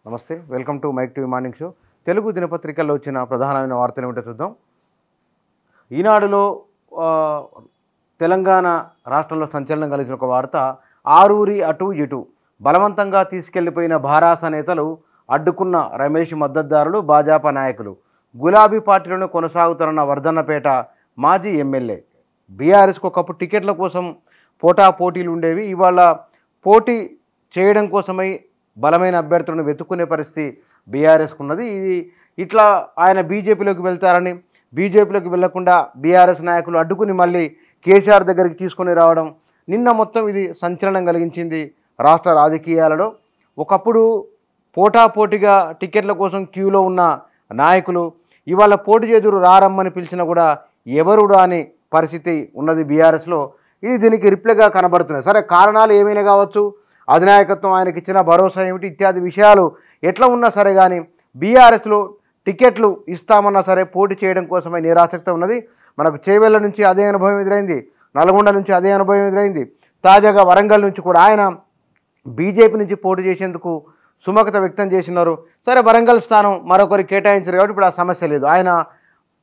నమస్తే, welcome to Mic TV morning show. Telugu దినపత్రికల్లో వచ్చిన ప్రధానమైన వార్తలు ఏమిటో చూద్దాం. ఈనాడులో తెలంగాణ రాష్ట్రంలో సంచలనం కలిగిన ఒక వార్త, ఆరూరి అటు ఇటు బలవంతంగా తీసుకెళ్లిపోయిన భారాస నేతలు, అడ్డుకున్న రమేష్ మద్దతుదారులు, భాజపా నాయకులు. గులాబీ పార్టీలను కొనసాగుతున్న వర్ధన్నపేట మాజీ ఎమ్మెల్యే. బీఆర్ఎస్కు ఒకప్పుడు టికెట్ల కోసం పోటీలు ఉండేవి. ఇవాళ పోటీ చేయడం కోసమై బలమైన అభ్యర్థులను వెతుక్కునే పరిస్థితి బీఆర్ఎస్కు ఉన్నది. ఇట్లా ఆయన బీజేపీలోకి వెళ్తారని, బీజేపీలోకి వెళ్లకుండా బీఆర్ఎస్ నాయకులు అడ్డుకుని మళ్ళీ కేసీఆర్ దగ్గరికి తీసుకొని రావడం నిన్న మొత్తం ఇది సంచలనం కలిగించింది రాష్ట్ర రాజకీయాలలో. ఒకప్పుడు పోటాపోటీగా టికెట్ల కోసం క్యూలో ఉన్న నాయకులు ఇవాళ పోటీ చేదురు రారమ్మని పిలిచినా కూడా ఎవరు రాని పరిస్థితి ఉన్నది బీఆర్ఎస్లో. ఇది దీనికి రిప్లైగా కనబడుతున్నాయి. సరే, కారణాలు ఏమైనా కావచ్చు, అధినాయకత్వం ఆయనకి ఇచ్చిన భరోసా ఏమిటి ఇత్యాది విషయాలు ఎట్లా ఉన్నా సరే కానీ బీఆర్ఎస్లో టికెట్లు ఇస్తామన్నా సరే పోటీ చేయడం కోసమే నిరాసక్తి ఉన్నది. మనకు చేవెళ్ల నుంచి అదే అనుభవం ఎదురైంది, నల్గొండ నుంచి అదే అనుభవం ఎదురైంది, తాజాగా వరంగల్ నుంచి కూడా ఆయన బీజేపీ నుంచి పోటీ చేసేందుకు సుముఖత వ్యక్తం చేసినారు. సరే, వరంగల్ స్థానం మరొకరికి కేటాయించారు కాబట్టి ఇప్పుడు ఆ సమస్య లేదు. ఆయన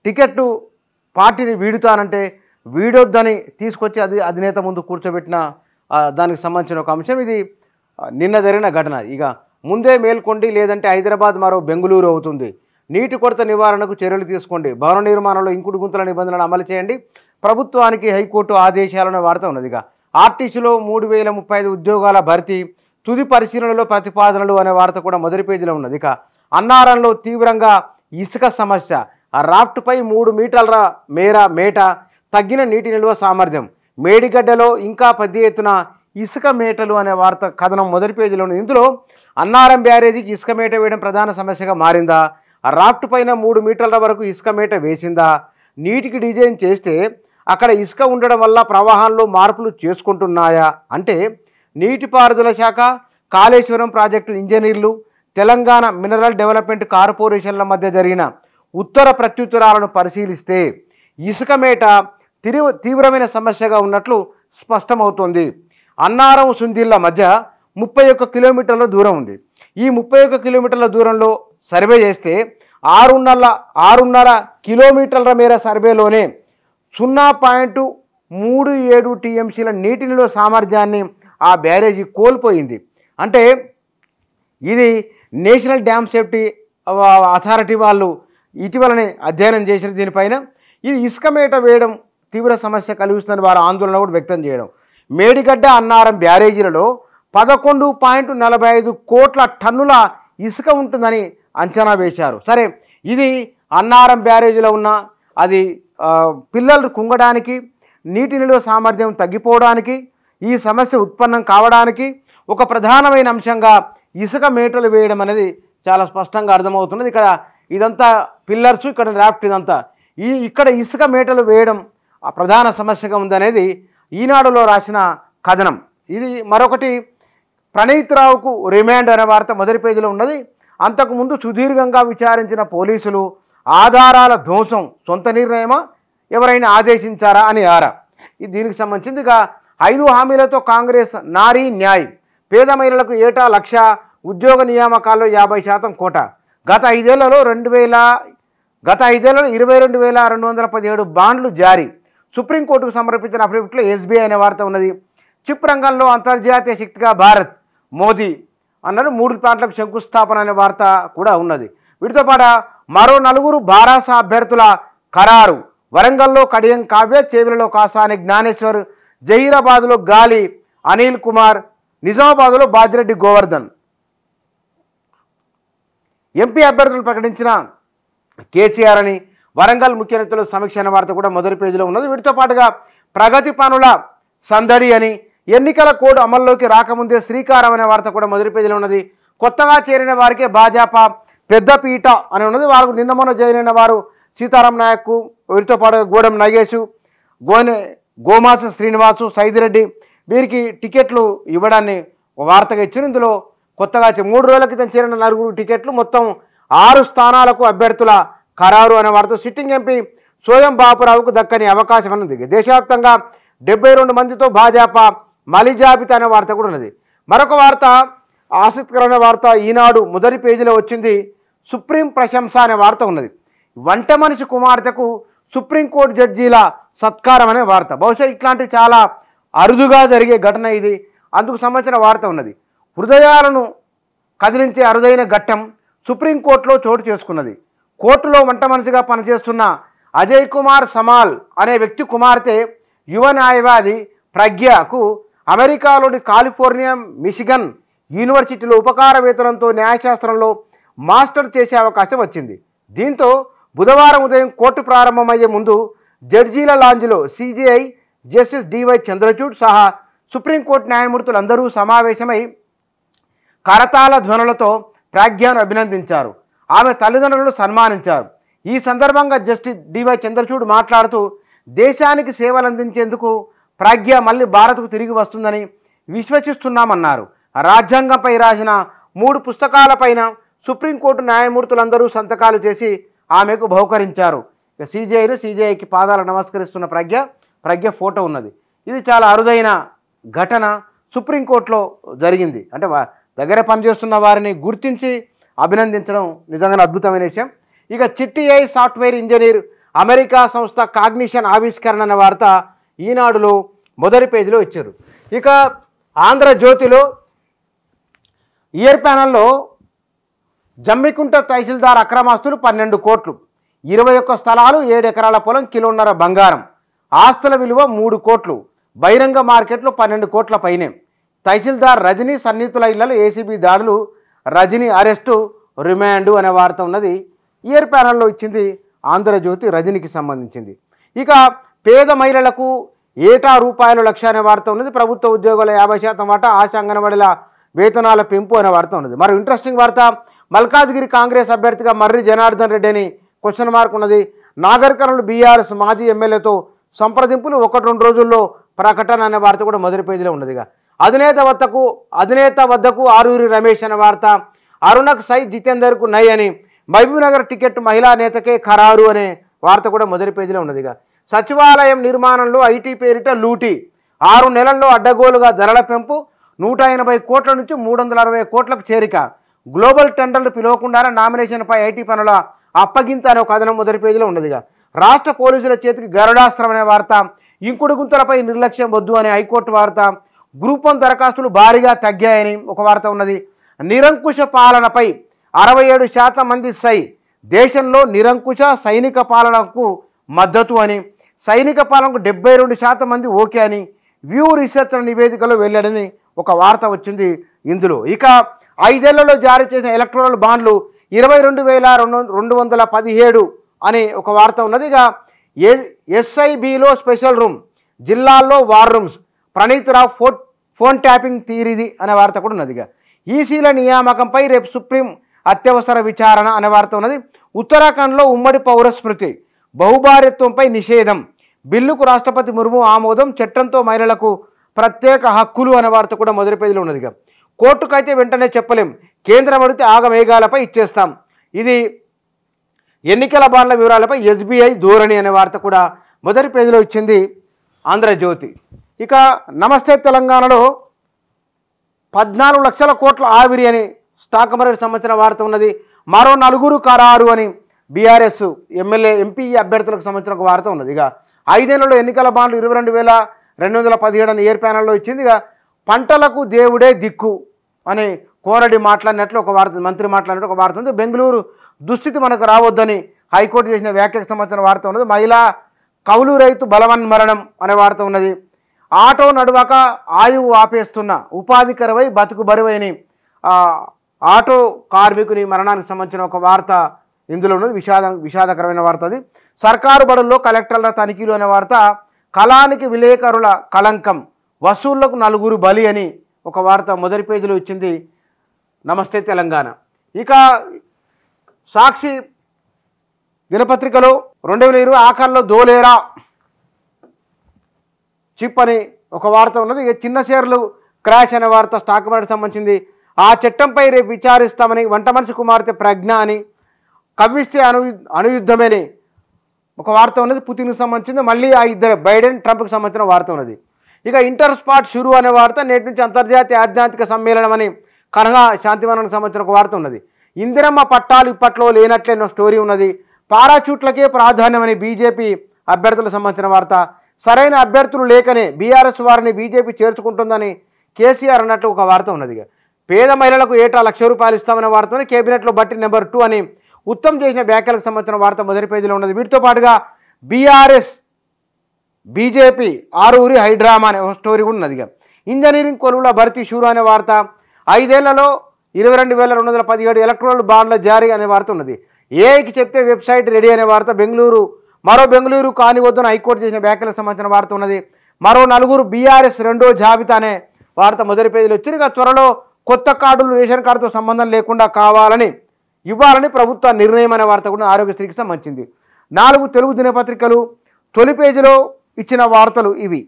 టికెట్టు పార్టీని వీడుతానంటే వీడొద్దని తీసుకొచ్చి అధినేత ముందు కూర్చోబెట్టిన దానికి సంబంధించిన ఒక అంశం. ఇది నిన్న జరిగిన ఘటన. ఇక ముందే మేల్కొండి, లేదంటే హైదరాబాద్ మరో బెంగళూరు అవుతుంది. నీటి కొరత నివారణకు చర్యలు తీసుకోండి, భవన నిర్మాణంలో ఇంకుడు గుంతల నిబంధనలు అమలు చేయండి, ప్రభుత్వానికి హైకోర్టు ఆదేశాలనే వార్త ఉన్నది. ఇక ఆర్టీసీలో 3035 ఉద్యోగాల భర్తీ, తుది పరిశీలనలో ప్రతిపాదనలు అనే వార్త కూడా మొదటి పేజీలో ఉన్నది. ఇక అన్నారంలో తీవ్రంగా ఇసుక సమస్య, ఆ రాఫ్ట్పై 3 మీటర్ల మేట, తగ్గిన నీటి నిల్వ సామర్థ్యం, మేడిగడ్డలో ఇంకా పెద్ద ఎత్తున ఇసుక మేటలు అనే వార్త కథనం మొదటి పేజీలో ఉంది. ఇందులో అన్నారం బ్యారేజీకి ఇసుక మేట వేయడం ప్రధాన సమస్యగా మారిందా, రాఫ్ట్ పైన 3 మీటర్ల వరకు ఇసుక మేట వేసిందా, నీటికి డిజైన్ చేస్తే అక్కడ ఇసుక ఉండడం వల్ల ప్రవాహంలో మార్పులు చేసుకుంటున్నాయా అంటే నీటిపారుదల శాఖ, కాళేశ్వరం ప్రాజెక్టు ఇంజనీర్లు, తెలంగాణ మినరల్ డెవలప్మెంట్ కార్పొరేషన్ల మధ్య జరిగిన ఉత్తర ప్రత్యుత్తరాలను పరిశీలిస్తే ఇసుక మేట తీవ్రమైన సమస్యగా ఉన్నట్లు స్పష్టమవుతోంది. అన్నారం సుందిళ్ళ మధ్య 31 కిలోమీటర్ల దూరం ఉంది. ఈ 31 కిలోమీటర్ల దూరంలో సర్వే చేస్తే 6.5 కిలోమీటర్ల మేర సర్వేలోనే 0.37 టీఎంసీల నీటి నిల్వ సామర్థ్యాన్ని ఆ బ్యారేజీ కోల్పోయింది. అంటే ఇది నేషనల్ డ్యామ్ సేఫ్టీ అథారిటీ వాళ్ళు ఇటీవలనే అధ్యయనం చేసిన దీనిపైన ఇది ఇసుక మేట వేయడం తీవ్ర సమస్య కలిగిస్తుందని వారు ఆందోళన కూడా వ్యక్తం చేయడం. మేడిగడ్డ, అన్నారం బ్యారేజీలలో 11.45 కోట్ల టన్నుల ఇసుక ఉంటుందని అంచనా వేశారు. సరే, ఇది అన్నారం బ్యారేజీలో ఉన్న అది పిల్లలు కుంగడానికి, నీటి నిల్వ సామర్థ్యం తగ్గిపోవడానికి, ఈ సమస్య ఉత్పన్నం కావడానికి ఒక ప్రధానమైన అంశంగా ఇసుక మేటలు వేయడం అనేది చాలా స్పష్టంగా అర్థమవుతున్నది. ఇక్కడ ఇదంతా పిల్లర్స్, ఇక్కడ రాఫ్ట్, ఇదంతా ఇక్కడ ఇసుక మేటలు వేయడం ప్రధాన సమస్యగా ఉందనేది ఈనాడులో రాసిన కథనం. ఇది మరొకటి, ప్రణీత్ రావుకు రిమాండ్ అనే వార్త మొదటి పేజీలో ఉన్నది. అంతకుముందు సుదీర్ఘంగా విచారించిన పోలీసులు ఆధారాల ధ్వంసం సొంత నిర్ణయమా, ఎవరైనా ఆదేశించారా అని ఆరా. ఇది దీనికి సంబంధించింది. ఇక 5 హామీలతో కాంగ్రెస్ నారీ న్యాయ్, పేద మహిళలకు ఏటా 1,00,000, ఉద్యోగ నియామకాల్లో 50% కోట. గత ఐదేళ్లలో 22,217 బాండ్లు జారీ. సుప్రీంకోర్టుకు సమర్పించిన అఫిడవిట్లో ఎస్బీఐ అనే వార్త ఉన్నది. చిప్ రంగంలో అంతర్జాతీయ శక్తిగా భారత్, మోదీ అన్నారు. 3 ప్లాంట్లకు శంకుస్థాపన అనే వార్త కూడా ఉన్నది. వీటితో పాటు మరో 4 భారాస అభ్యర్థుల ఖరారు. వరంగల్లో కడియం కావ్య, చేవెలలో కాసాని జ్ఞానేశ్వర్, జహీరాబాద్లో గాలి అనిల్ కుమార్, నిజామాబాద్లో బాజిరెడ్డి గోవర్ధన్. ఎంపీ అభ్యర్థులు ప్రకటించిన కేసీఆర్ అని వరంగల్ ముఖ్య నేతలు సమీక్ష అనే వార్త కూడా మొదటి పేజీలో ఉన్నది. వీటితో పాటుగా ప్రగతి పనుల సందడి అని, ఎన్నికల కోడ్ అమల్లోకి రాకముందే శ్రీకారం అనే వార్త కూడా మొదటి పేజీలో ఉన్నది. కొత్తగా చేరిన వారికే భాజపా పెద్దపీట అని ఉన్నది. వారు నిన్న మొన్న చేరిన వారు సీతారాం నాయక్, వీరితో పాటు గోడెం నగేషు, గోమాస శ్రీనివాసు, సైదిరెడ్డి, వీరికి టికెట్లు ఇవ్వడాన్ని వార్తగా ఇచ్చారు. ఇందులో కొత్తగా 3 రోజుల క్రితం చేరిన 4 టికెట్లు, మొత్తం 6 స్థానాలకు అభ్యర్థుల ఖరారు అనే వార్త. సిట్టింగ్ ఎంపీ సోయం బాపురావుకు దక్కని అవకాశం అన్నది. దేశవ్యాప్తంగా 72 మందితో భాజపా మలి జాబితా అనే వార్త కూడా ఉన్నది. మరొక వార్త, ఆసక్తికరమైన వార్త ఈనాడు మొదటి పేజీలో వచ్చింది. సుప్రీం ప్రశంస అనే వార్త ఉన్నది. వంట మనిషి కుమార్తెకు సుప్రీంకోర్టు జడ్జీల సత్కారం అనే వార్త. బహుశా ఇట్లాంటివి చాలా అరుదుగా జరిగే ఘటన ఇది. అందుకు సంబంధించిన వార్త ఉన్నది. హృదయాలను కదిలించే అరుదైన ఘట్టం సుప్రీంకోర్టులో చోటు చేసుకున్నది. కోర్టులో వంట మనిషిగా పనిచేస్తున్న అజయ్ కుమార్ సమాల్ అనే వ్యక్తి కుమార్తె యువ న్యాయవాది ప్రజ్ఞకు అమెరికాలోని కాలిఫోర్నియా మిషిగన్ యూనివర్సిటీలో ఉపకార వేతనంతో న్యాయశాస్త్రంలో మాస్టర్ చేసే అవకాశం వచ్చింది. దీంతో బుధవారం ఉదయం కోర్టు ప్రారంభమయ్యే ముందు జడ్జీల లాంజ్లో సిజేఐ జస్టిస్ డివై చంద్రచూడ్ సహా సుప్రీంకోర్టు న్యాయమూర్తులందరూ సమావేశమై కరతాళ ధ్వనులతో ప్రాజ్ఞను అభినందించారు. ఆమె తల్లిదండ్రులను సన్మానించారు. ఈ సందర్భంగా జస్టిస్ డివై చంద్రచూడ్ మాట్లాడుతూ దేశానికి సేవలందించేందుకు ప్రాజ్ఞ మళ్ళీ భారత్కు తిరిగి వస్తుందని విశ్వసిస్తున్నామన్నారు. రాజ్యాంగంపై రాసిన 3 పుస్తకాలపైన సుప్రీంకోర్టు న్యాయమూర్తులందరూ సంతకాలు చేసి ఆమెకు బహుకరించారు. సిజేఐకి పాదాలు నమస్కరిస్తున్న ప్రజ్ఞ ఫోటో ఉన్నది. ఇది చాలా అరుదైన ఘటన సుప్రీంకోర్టులో జరిగింది. అంటే దగ్గర పనిచేస్తున్న వారిని గుర్తించి అభినందించడం నిజంగా అద్భుతమైన విషయం. ఇక చిట్టి AI సాఫ్ట్వేర్ ఇంజనీర్ అమెరికా సంస్థ కాగ్నిషన్ ఆవిష్కరణ అనే వార్త ఈనాడులో మొదటి పేజీలో ఇచ్చారు. ఇక ఆంధ్రజ్యోతిలో ఇయర్ ప్యానల్లో జమ్మికుంట తహసీల్దార్ అక్రమాస్తులు 12 కోట్లు, 21 స్థలాలు, 7 ఎకరాల పొలం, కిలోన్నర బంగారం, ఆస్తుల విలువ 3 కోట్లు, బహిరంగ మార్కెట్లో 12 కోట్ల పైనే. తహసీల్దార్ రజనీ సన్నిహితుల ఇళ్లలో ఏసీబీ దాడులు, రజనీ అరెస్టు, రిమాండు అనే వార్త ఉన్నది. ఇయర్ ప్యానల్లో ఇచ్చింది ఆంధ్రజ్యోతి రజనీకి సంబంధించింది. ఇక పేద మహిళలకు ఏటా ₹1,00,000 అనే వార్త ఉన్నది. ప్రభుత్వ ఉద్యోగుల 50% వాటా, ఆశా అంగన్వాడీల వేతనాల పెంపు అనే వార్త ఉన్నది. మరో ఇంట్రెస్టింగ్ వార్త, మల్కాజ్గిరి కాంగ్రెస్ అభ్యర్థిగా మర్రి జనార్దన్ రెడ్డి అని క్వశ్చన్ మార్క్ ఉన్నది. నాగర్ కర్నూలు బీఆర్ఎస్ మాజీ ఎమ్మెల్యేతో సంప్రదింపులు 1-2 రోజుల్లో ప్రకటన అనే వార్త కూడా మొదటి పేజీలో ఉన్నదిగా. అధినేత వద్దకు ఆరూరి రమేష్ అనే వార్త, అరుణక్ సై జితేందర్కు నై అని, మహబూబ్నగర్ టికెట్ మహిళా నేతకే ఖరారు అనే వార్త కూడా మొదటి పేజీలో ఉన్నదిగా. సచివాలయం నిర్మాణంలో ఐటీ పేరిట లూటీ, 6 నెలల్లో అడ్డగోలుగా ధరల పెంపు, 180 కోట్ల నుంచి 360 కోట్లకు చేరిక, గ్లోబల్ టెండర్లు పిలవకుండానే నామినేషన్పై ఐటీ పనుల అప్పగింత అనే ఒక కథనం మొదటి పేజీలో ఉన్నదిగా. రాష్ట్ర పోలీసుల చేతికి గరుడాస్త్రం అనే వార్త, ఇంకుడు గుంతలపై నిర్లక్ష్యం వద్దు అనే హైకోర్టు వార్త, గ్రూప్ 1 దరఖాస్తులు భారీగా తగ్గాయని ఒక వార్త ఉన్నది. నిరంకుశ పాలనపై 67% మంది సై, దేశంలో నిరంకుశ సైనిక పాలనకు మద్దతు అని, సైనిక పాలనకు 72% మంది ఓకే అని వ్యూ రీసెర్చ్ నివేదికలో వెళ్ళాడని ఒక వార్త వచ్చింది ఇందులో. ఇక 5 ఏళ్లలో జారీ చేసిన ఎలక్ట్రల్ బాండ్లు 22,217 అని ఒక వార్త ఉన్నది. ఇక ఎస్ఐబిలో స్పెషల్ రూమ్, జిల్లాల్లో వార్ రూమ్స్, ప్రణీత్ రావు ఫోన్ ట్యాపింగ్ తీరిది అనే వార్త కూడా ఉన్నది. ఇక ఈసీల నియామకంపై రేపు సుప్రీం అత్యవసర విచారణ అనే వార్త ఉన్నది. ఉత్తరాఖండ్లో ఉమ్మడి పౌర స్మృతి, బహుభార్యత్వంపై నిషేధం, బిల్లుకు రాష్ట్రపతి ముర్ము ఆమోదం, చట్టంతో మహిళలకు ప్రత్యేక హక్కులు అనే వార్త కూడా మొదటి పేజీలో ఉన్నది. కోర్టుకైతే వెంటనే చెప్పలేం, కేంద్రం అడిగితే ఆగమేఘాలపై ఇచ్చేస్తాం. ఇది ఎన్నికల బాండ్ల వివరాలపై ఎస్బీఐ ధోరణి అనే వార్త కూడా మొదటి పేజీలో ఇచ్చింది ఆంధ్రజ్యోతి. ఇక నమస్తే తెలంగాణలో 14 లక్షల కోట్ల ఆవిరి అని స్టాక్ మార్కెట్ సంబంధించిన వార్త ఉన్నది. మరో 4 ఖరారు అని బీఆర్ఎస్ ఎంపీ అభ్యర్థులకు సంబంధించిన ఒక వార్త ఉన్నది. ఇక 5 ఏళ్లలో ఎన్నికల బాండ్లు 22,217 అని ఇయర్ ప్యానల్లో ఇచ్చింది. ఇక పంటలకు దేవుడే దిక్కు అని కోరడి మాట్లాడినట్లు ఒక వార్త, మంత్రి మాట్లాడినట్టు ఒక వార్త ఉంది. బెంగళూరు దుస్థితి మనకు రావద్దని హైకోర్టు చేసిన వ్యాఖ్యకు సంబంధించిన వార్త ఉన్నది. మహిళా కౌలు రైతు బలవన్మరణం అనే వార్త ఉన్నది. ఆటో నడువక ఆయువు ఆపేస్తున్న ఉపాధి కరువై బతుకు బరువైన ఆటో కార్మికుని మరణానికి సంబంధించిన ఒక వార్త ఇందులో ఉన్నది. విషాదకరమైన వార్త అది. సర్కారు బడుల్లో కలెక్టర్ల తనిఖీలు అనే వార్త, కళానికి విలేకరుల కలంకం, వసూళ్లకు 4 బలి అని ఒక వార్త మొదటి పేజీలో ఇచ్చింది నమస్తే తెలంగాణ. ఇక సాక్షి దినపత్రికలో 2020 ఆఖరిలో దోలేరా చిప్ అని ఒక వార్త ఉన్నది. ఇక చిన్న షేర్లు క్రాష్ అనే వార్త స్టాక్ మార్కెట్ సంబంధించింది. ఆ చట్టంపై రేపు విచారిస్తామని వంట మనిషి కుమార్తె ప్రజ్ఞ అని, కవ్విస్తే అనుయుద్ధమని ఒక వార్త ఉన్నది. పుతిన్కు సంబంధించింది. మళ్ళీ ఆ ఇద్దరు బైడెన్ ట్రంప్కి సంబంధించిన వార్త ఉన్నది. ఇక ఇంటర్ స్పాట్ షురు అనే వార్త, నేటి నుంచి అంతర్జాతీయ ఆధ్యాత్మిక సమ్మేళనం అని కనగా శాంతివనానికి సంబంధించిన ఒక వార్త ఉన్నది. ఇందిరమ్మ పట్టాలు ఇప్పట్లో లేనట్లే స్టోరీ ఉన్నది. పారాచూట్లకే ప్రాధాన్యమని బీజేపీ అభ్యర్థులకు సంబంధించిన వార్త. సరైన అభ్యర్థులు లేకనే బీఆర్ఎస్ వారిని బీజేపీ చేర్చుకుంటుందని కేసీఆర్ అన్నట్లు ఒక వార్త ఉన్నది. పేద మహిళలకు ఏటా ₹1,00,000 ఇస్తామనే వార్తని కేబినెట్లో బట్టి నెంబర్ 2 అని ఉత్తమ్ చేసిన వ్యాఖ్యలకు సంబంధించిన వార్త మొదటి పేజీలో ఉన్నది. వీటితో పాటుగా బీఆర్ఎస్ బీజేపీ ఆరూరి హైడ్రామా అనే ఒక స్టోరీ కూడా ఉన్నది. ఇంజనీరింగ్ కొలువుల భర్తీ షూరు అనే వార్త. 5 ఏళ్లలో 22,217 ఎలక్ట్రల్ బాండ్ల జారీ అనే వార్త ఉన్నది. ఏఐకి చెప్తే వెబ్సైట్ రెడీ అనే వార్త. బెంగళూరు కానివద్దని హైకోర్టు చేసిన వ్యాఖ్యలకు సంబంధించిన వార్త ఉన్నది. మరో 4 బీఆర్ఎస్ రెండో జాబితా అనే వార్త మొదటి పేజీలో వచ్చింది. త్వరలో కొత్త కార్డులు రేషన్ కార్డుతో సంబంధం లేకుండా ఇవ్వాలని ప్రభుత్వ నిర్ణయం అనే వార్త కూడా ఆరోగ్యశ్రీకి సంబంధించింది. 4 తెలుగు దినపత్రికలు తొలి పేజీలో ఇచ్చిన వార్తలు ఇవి.